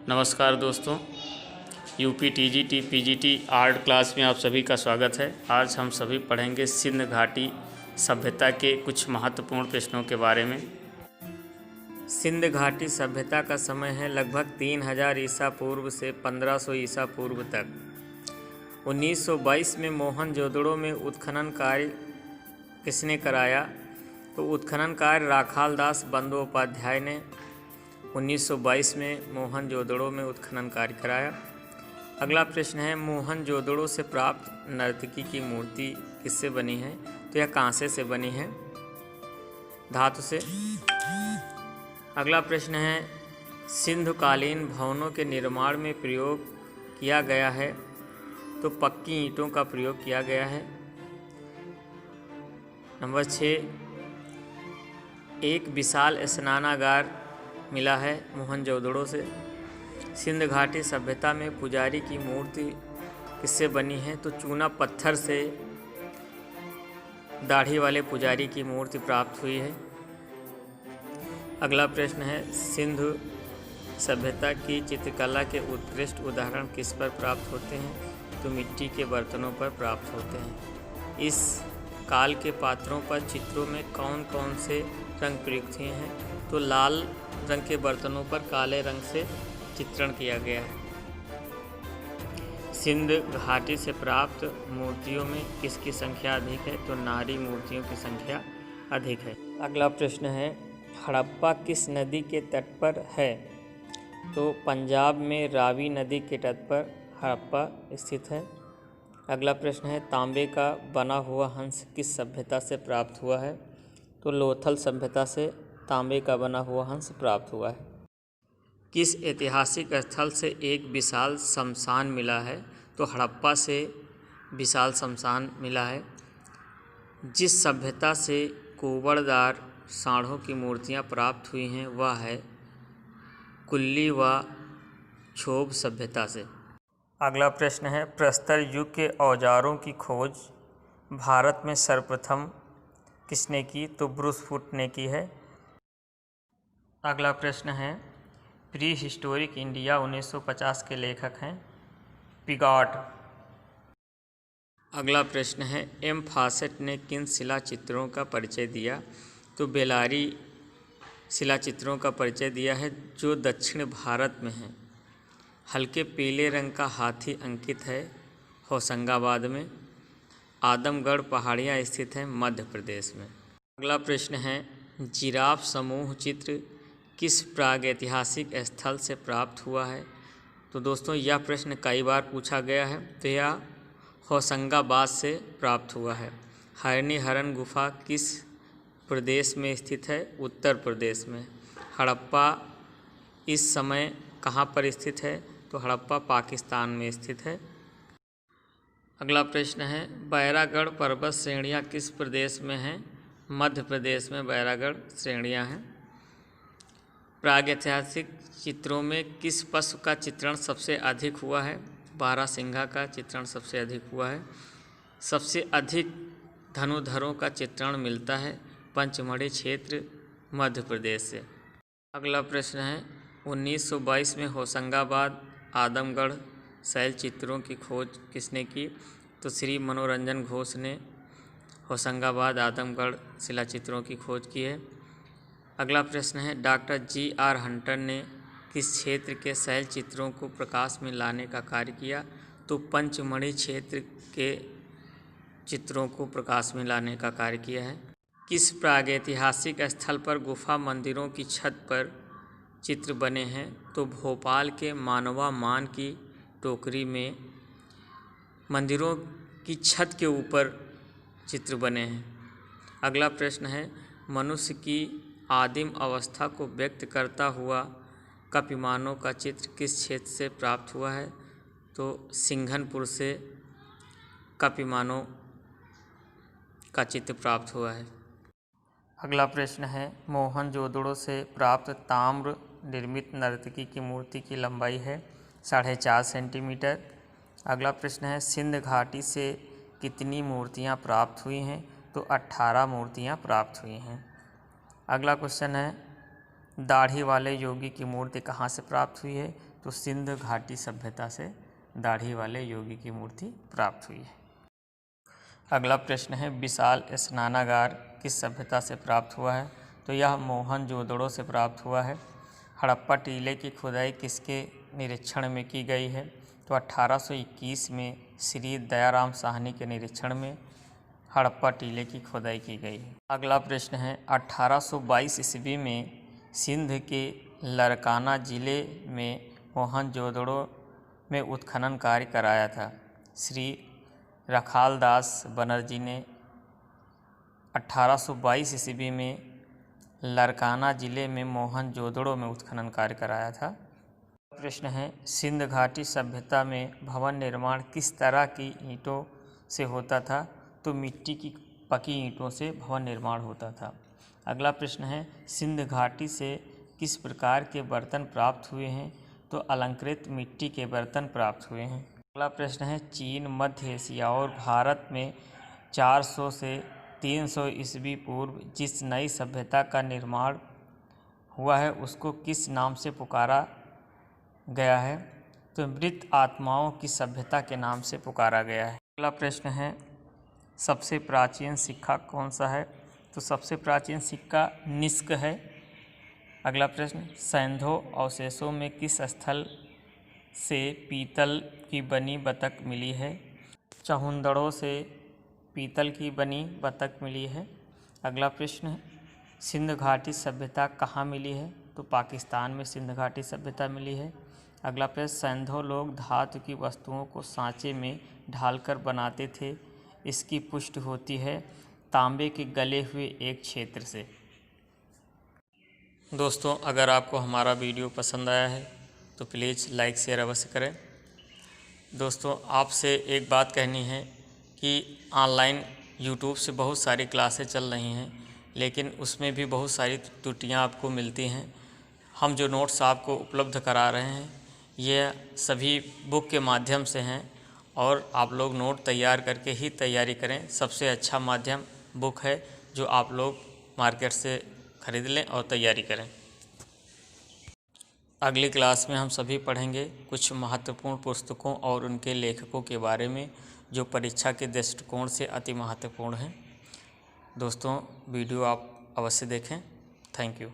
नमस्कार दोस्तों, UP TGT PGT art class में आप सभी का स्वागत है। आज हम सभी पढ़ेंगे सिंध घाटी सभ्यता के कुछ महत्वपूर्ण प्रश्नों के बारे में। सिंध घाटी सभ्यता का समय है लगभग 3000 ईसा पूर्व से 1500 ईसा पूर्व तक। 1922 में मोहनजोदड़ो में उत्खनन कार्य किसने कराया? तो उत्खनन कार्य राखाल दास बंदोपाध्याय ने 1922 में मोहनजोदड़ो में उत्खनन कार्य कराया। अगला प्रश्न है, मोहनजोदड़ो से प्राप्त नर्तकी की मूर्ति किससे बनी है? तो यह कांसे से बनी है, धातु से। अगला प्रश्न है, सिंधुकालीन भवनों के निर्माण में प्रयोग किया गया है? तो पक्की ईंटों का प्रयोग किया गया है। नंबर 6, एक विशाल स्नानागार मिला है मोहनजोदड़ो से। सिंध घाटी सभ्यता में पुजारी की मूर्ति किससे बनी है? तो चूना पत्थर से दाढ़ी वाले पुजारी की मूर्ति प्राप्त हुई है। अगला प्रश्न है, सिंधु सभ्यता की चित्रकला के उत्कृष्ट उदाहरण किस पर प्राप्त होते हैं? तो मिट्टी के बर्तनों पर प्राप्त होते हैं। इस काल के पात्रों पर चित्रों में कौन कौन से रंग प्रयुक्त हुए हैं? तो लाल रंग के बर्तनों पर काले रंग से चित्रण किया गया है। सिंध घाटी से प्राप्त मूर्तियों में किसकी संख्या अधिक है? तो नारी मूर्तियों की संख्या अधिक है। अगला प्रश्न है, हड़प्पा किस नदी के तट पर है? तो पंजाब में रावी नदी के तट पर हड़प्पा स्थित है। अगला प्रश्न है, तांबे का बना हुआ हंस किस सभ्यता से प्राप्त हुआ है? तो लोथल सभ्यता से तांबे का बना हुआ हंस प्राप्त हुआ है। किस ऐतिहासिक स्थल से एक विशाल शमशान मिला है? तो हड़प्पा से विशाल शमशान मिला है। जिस सभ्यता से कुंवरदार सांडों की मूर्तियां प्राप्त हुई हैं वह है कुल्ली व क्षोभ सभ्यता से। अगला प्रश्न है, प्रस्तर युग के औजारों की खोज भारत में सर्वप्रथम किसने की? तो ब्रूस फुट ने की है। अगला प्रश्न है, प्री हिस्टोरिक इंडिया 1950 के लेखक हैं पिगॉट। अगला प्रश्न है, एम फासेट ने किन शिला चित्रों का परिचय दिया? तो बेलारी शिला चित्रों का परिचय दिया है जो दक्षिण भारत में हैं। हल्के पीले रंग का हाथी अंकित है होशंगाबाद में। आदमगढ़ पहाड़ियाँ स्थित हैं मध्य प्रदेश में। अगला प्रश्न है, जिराफ समूह चित्र किस प्रागैतिहासिक स्थल से प्राप्त हुआ है? तो दोस्तों यह प्रश्न कई बार पूछा गया है, तो यह होशंगाबाद से प्राप्त हुआ है। हरनी हरन गुफा किस प्रदेश में स्थित है? उत्तर प्रदेश में। हड़प्पा इस समय कहाँ पर स्थित है? तो हड़प्पा पाकिस्तान में स्थित है। अगला प्रश्न है, बैरागढ़ पर्वत श्रेणियाँ किस प्रदेश में हैं? मध्य प्रदेश में बैरागढ़ श्रेणियाँ हैं। प्रागैतिहासिक चित्रों में किस पशु का चित्रण सबसे अधिक हुआ है? बारहसिंघा का चित्रण सबसे अधिक हुआ है। सबसे अधिक धनुधरों का चित्रण मिलता है पंचमढ़ी क्षेत्र मध्य प्रदेश से। अगला प्रश्न है, 1922 में होशंगाबाद आदमगढ़ शैल चित्रों की खोज किसने की? तो श्री मनोरंजन घोष ने होशंगाबाद आदमगढ़ शिला चित्रों की खोज की है। अगला प्रश्न है, डॉक्टर जी.आर. हंटर ने किस क्षेत्र के शैल चित्रों को प्रकाश में लाने का कार्य किया? तो पंचमढ़ी क्षेत्र के चित्रों को प्रकाश में लाने का कार्य किया है। किस प्रागैतिहासिक स्थल पर गुफा मंदिरों की छत पर चित्र बने हैं? तो भोपाल के मानवा मान की टोकरी में मंदिरों की छत के ऊपर चित्र बने हैं। अगला प्रश्न है, मनुष्य की आदिम अवस्था को व्यक्त करता हुआ कपिमानव का चित्र किस क्षेत्र से प्राप्त हुआ है? तो सिंघनपुर से कपिमानव का चित्र प्राप्त हुआ है। अगला प्रश्न है, मोहनजोदड़ो से प्राप्त ताम्र निर्मित नर्तकी की मूर्ति की लंबाई है 4.5 सेंटीमीटर। अगला प्रश्न है, सिंध घाटी से कितनी मूर्तियाँ प्राप्त हुई हैं? तो 18 मूर्तियाँ प्राप्त हुई हैं। अगला क्वेश्चन है, दाढ़ी वाले योगी की मूर्ति कहाँ से प्राप्त हुई है? तो सिंध घाटी सभ्यता से दाढ़ी वाले योगी की मूर्ति प्राप्त हुई है। अगला प्रश्न है, विशाल स्नानागार किस सभ्यता से प्राप्त हुआ है? तो यह मोहनजोदड़ो से प्राप्त हुआ है। हड़प्पा टीले की खुदाई किसके निरीक्षण में की गई है? तो 1821 में श्री दयाराम साहनी के निरीक्षण में हड़प्पा टीले की खुदाई की गई है। अगला प्रश्न है, 1822 ईस्वी में सिंध के लरकाना जिले में मोहनजोदड़ो में उत्खनन कार्य कराया था। श्री रखालदास बनर्जी ने 1822 ईस्वी में लरकाना जिले में मोहनजोदड़ो में उत्खनन कार्य कराया था। प्रश्न है, सिंध घाटी सभ्यता में भवन निर्माण किस तरह की ईंटों से होता था? तो मिट्टी की पकी ईंटों से भवन निर्माण होता था। अगला प्रश्न है, सिंध घाटी से किस प्रकार के बर्तन प्राप्त हुए हैं? तो अलंकृत मिट्टी के बर्तन प्राप्त हुए हैं। अगला प्रश्न है, चीन, मध्य एशिया और भारत में 400 से 300 ईस्वी पूर्व जिस नई सभ्यता का निर्माण हुआ है उसको किस नाम से पुकारा गया है? तो मृत आत्माओं की सभ्यता के नाम से पुकारा गया है। अगला प्रश्न है, सबसे प्राचीन सिक्का कौन सा है? तो सबसे प्राचीन सिक्का निष्क है। अगला प्रश्न, सैंधो अवशेषों में किस स्थल से पीतल की बनी बतख मिली है? चहुंदड़ों से पीतल की बनी बतख मिली है। अगला प्रश्न है, सिंध घाटी सभ्यता कहाँ मिली है? तो पाकिस्तान में सिंध घाटी सभ्यता मिली है। अगला प्रश्न, सैंधो लोग धातु की वस्तुओं को सांचे में ढालकर बनाते थे, इसकी पुष्टि होती है तांबे के गले हुए एक क्षेत्र से। दोस्तों, अगर आपको हमारा वीडियो पसंद आया है तो प्लीज़ लाइक शेयर अवश्य करें। दोस्तों, आपसे एक बात कहनी है कि ऑनलाइन यूट्यूब से बहुत सारी क्लासें चल रही हैं, लेकिन उसमें भी बहुत सारी त्रुटियां आपको मिलती हैं। हम जो नोट्स आपको उपलब्ध करा रहे हैं ये सभी बुक के माध्यम से हैं और आप लोग नोट तैयार करके ही तैयारी करें। सबसे अच्छा माध्यम बुक है जो आप लोग मार्केट से खरीद लें और तैयारी करें। अगली क्लास में हम सभी पढ़ेंगे कुछ महत्वपूर्ण पुस्तकों और उनके लेखकों के बारे में जो परीक्षा के दृष्टिकोण से अति महत्वपूर्ण हैं। दोस्तों, वीडियो आप अवश्य देखें। Thank you.